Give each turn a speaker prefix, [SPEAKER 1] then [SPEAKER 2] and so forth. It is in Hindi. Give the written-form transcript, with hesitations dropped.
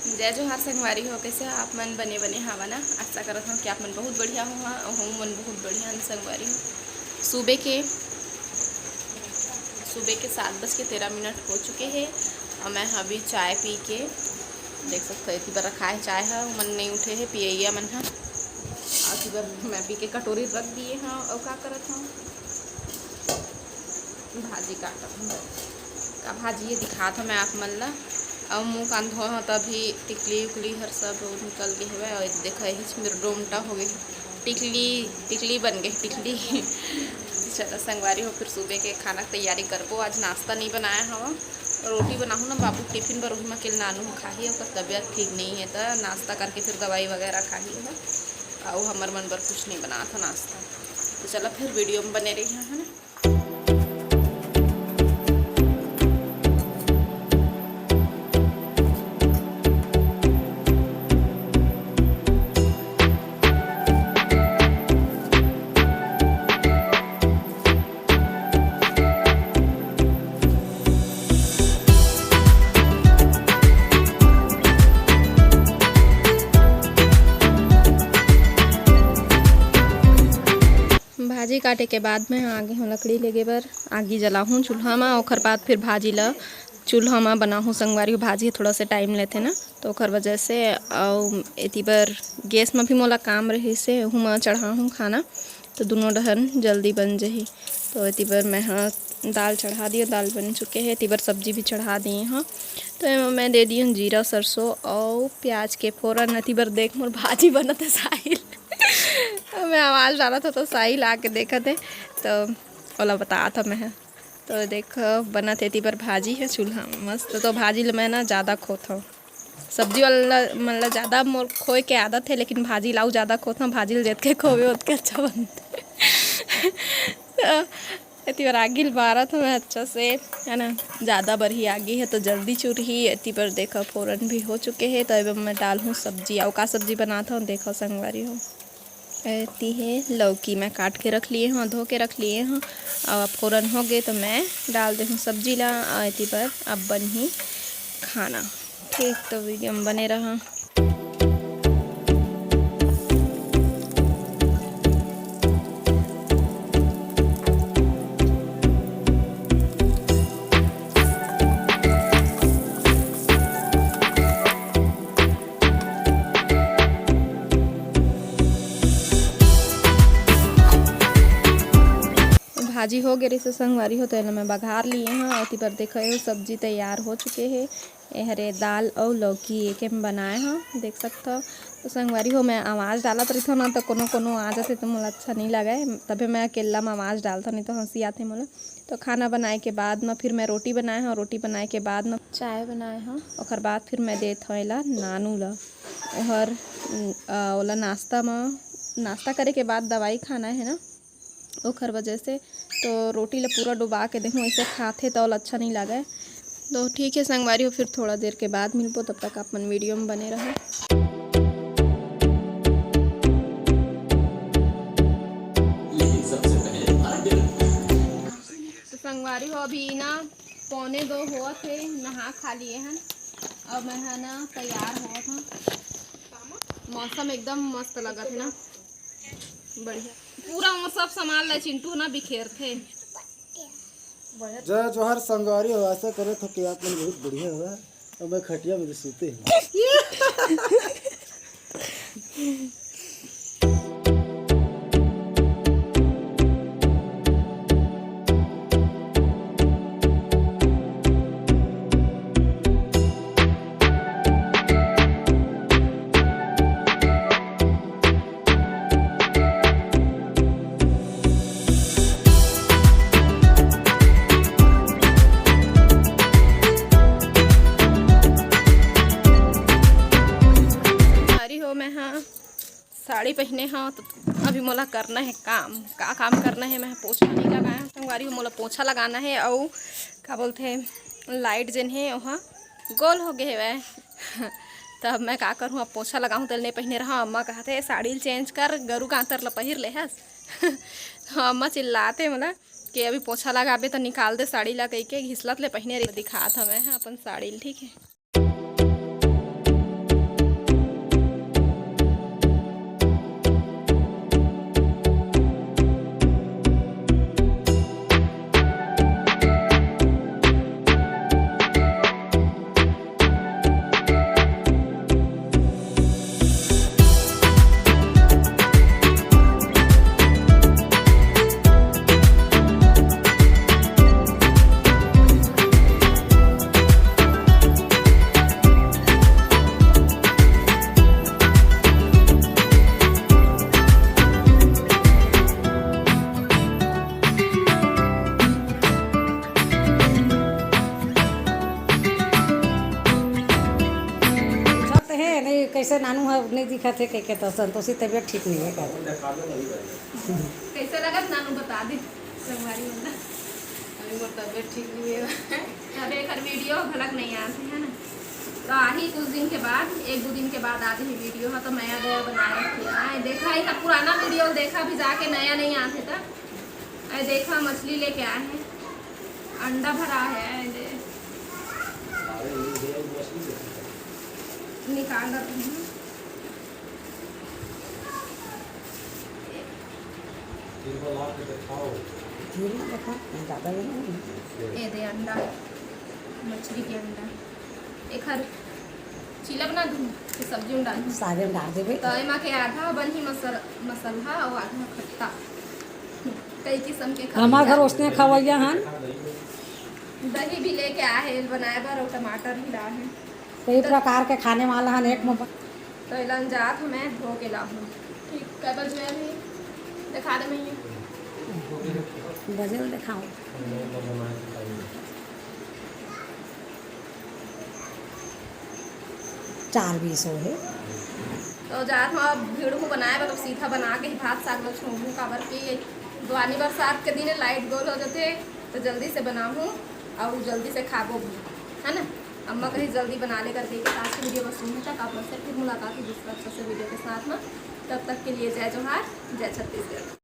[SPEAKER 1] जय जोहार संगवारी हो, कैसे आप मन बने बने हवा ना। आशा करत हूँ कि आप मन बहुत बढ़िया हो हम मन बहुत बढ़िया संगवारी हो। सुबह के 7:13 हो चुके हैं और मैं अभी चाय पी के देख सकते हो बार रखा है चाय है मन नहीं उठे है पियैया मन है और बार मैं पी के कटोरी रख दिए हैं और क्या करत हूँ भाजी काटत हूँ का भाजी ये दिखा था मैं आप मन ला और मुँह कान धो तभी टिकली उकली हर सब निकल गए हुए और देखा ही मेरे डोमटा हो गई टिकली बन गई टिकली। चलो संगवारी हो फिर सुबह के खाना तैयारी करबो। आज नाश्ता नहीं बनाया हवा रोटी बनाऊँ ना बाबू टिफिन पर वही मकेल नानू खाही और तबीयत ठीक नहीं है तो नाश्ता करके फिर दवाई वगैरह खाही है और हमार मन पर कुछ नहीं बना था नाश्ता। तो चलो फिर वीडियो में बने रही है ना। भाजी काटे के बाद मैं आगे हूँ लकड़ी लेगे बर आगी जला हूँ चूल्हा में और बाद फिर भाजी ला चूल्हा में बना हूँ संगवारी भाजी थोड़ा सा टाइम लेते ना तो ओखर वजह से और एती बर गैस में भी मोला काम रही से हूँ मैं चढ़ा हूँ खाना तो दोनों डहन जल्दी बन जाही। तो एती बर मैं हाँ दाल चढ़ा दी दाल बन चुके हैं एती बर सब्जी भी चढ़ा दिए हाँ। तो मैं दे दी हूँ जीरा सरसों और प्याज के फोरन एती बर देख मोर भाजी बनत है साहिल मैं आवाज़ डाला था तो साहिल आके देखा थे तो ओला बता था मैं तो देख बना थे पर भाजी है चूल्हा मस्त। तो भाजी मैं ना ज़्यादा खोता हूँ सब्जी वाला मतलब ज़्यादा मोर खोए के आदत है लेकिन भाजी लाऊ ज़्यादा खोता हूँ भाजी जेत के खोवे उतके अच्छा बनते तो इतनी बार आगी बारा था मैं अच्छा से है ना ज़्यादा बरही आगी है तो जल्दी चूरही इतनी बार देखो फ़ौरन भी हो चुके हैं। तो अब मैं डाल हूँ सब्जी और का सब्जी बनाता हूँ देखो संगवारी हो ऐती है लौकी मैं काट के रख लिए हूँ धो के रख लिए हूँ और फ़ौरन हो गए तो मैं डाल दे हूँ सब्जी ला ऐती पर अब बन ही खाना ठीक। तो वीडियो में बने रहा। भाजी हो गई से संगवारी हो तो मैं बघार लिए हैं और पर देखो सब्जी तैयार हो चुके हैं हरे दाल और लौकी एक में बनाए हैं देख सकते हो। तो संगवारी हो मैं आवाज़ डालत रही थो ना तो कोनो आ जाते तो मुझे अच्छा नहीं लगे तभी मैं अकेला में आवाज़ डालता नहीं तो हंसी आते मुझे। तो खाना बनाए के बाद में फिर मैं रोटी बनाए हैं रोटी बनाए के बाद में चाय बनाए हैं और बाद फिर मैं देत हूँ ला नानू ला और ओला नाश्ता करे के बाद दवाई खाना है ना ओखर वजह से तो रोटी ला पूरा डुबा के देखूँ ऐसे खाते तो अच्छा नहीं लगे। तो ठीक है संगवारी हो फिर थोड़ा देर के बाद मिलबो तब तक अपन वीडियो में बने रहो। तो संगवारी हो अभी ना 1:45 हुआ थे नहा खा लिए हैं अब मैं है ना तैयार हुआ था मौसम एकदम मस्त लगा थे ना बढ़िया पूरा उमर सब सामान ला चिंटू ना बिखेर थे।
[SPEAKER 2] जय जोहर संगवारी हो आशा करे तो कि आप लोग बहुत बढ़िया हुआ और मैं खटिया में सोते हैं।
[SPEAKER 1] साड़ी पहने हाँ तो अभी मोला करना है काम करना है। मैं पोछा नहीं लगाया संगवारी मोला पोछा लगाना है और क्या बोलते हैं लाइट जन है वहाँ गोल हो गए है तब मैं का करूँ अब पोछा लगाऊँ तो नहीं पहने रहा। अम्मा कहते साड़ी चेंज कर गरु कांतर ला पहिर ले हस अम्मा चिल्लाते मतलब कि अभी पोछा लगाबे तो निकाल दे साड़ी ला कह के घिसलत ले पहने दिखा था मैं अपन साड़ी ठीक है।
[SPEAKER 3] कैसे नानू है नहीं दिखा थे कह के तो संतोषी तबीयत ठीक नहीं है कहते।
[SPEAKER 1] कैसे लगा नानू बता दे संगवारी वाला
[SPEAKER 3] अभी मोर तबीयत ठीक नहीं है।
[SPEAKER 1] अब एक वीडियो भलक नहीं आती है ना, तो आही कुछ दिन के बाद, एक दो दिन के बाद आती है वीडियो है, तो नया नया बना रखी है। देखा ही था पुराना वीडियो, देखा भी जाके नया नहीं आते था। अरे देखा मछली लेके आए हैं, अंडा भरा है, निकाल रही हूँ।
[SPEAKER 3] देखा ज़्यादा ये नहीं।
[SPEAKER 1] ये दे अंडा, मछली के अंडा। एक हर चीला बना दूँ कि सब्जी में डालूँ?
[SPEAKER 3] सागे में डाल देवे।
[SPEAKER 1] तो एमा के आधा बनी मसाला और आधा खट्टा, कई किस्म के
[SPEAKER 3] हमारे घर उसने खवैया हन।
[SPEAKER 1] दही भी लेके आए हैं बनाए बर, और टमाटर भी लाए हैं,
[SPEAKER 3] कई प्रकार के खाने वाला हन एक में।
[SPEAKER 1] तो इलन जात हमें धो के लाऊँ। ठीक कै बजे अभी दिखा दे मैं
[SPEAKER 3] बजल दिखाओ। चार 20 हो है।
[SPEAKER 1] तो जात हम भीड़ को बनाए बर, तो सीधा बना के ही भात साग में छोड़ूँ काबर कि दुआनी बरसात के दिन लाइट गोल हो जाते, तो जल्दी से बनाऊँ और जल्दी से खाबो भी, है ना। अम्मा कहीं जल्दी बना ले कर देगी। आज की वीडियो बस सुनने तक, आप लोग से फिर मुलाकात है दूसरा अच्छा से वीडियो के साथ में। तब तक के लिए जय जोहार, जय छत्तीसगढ़।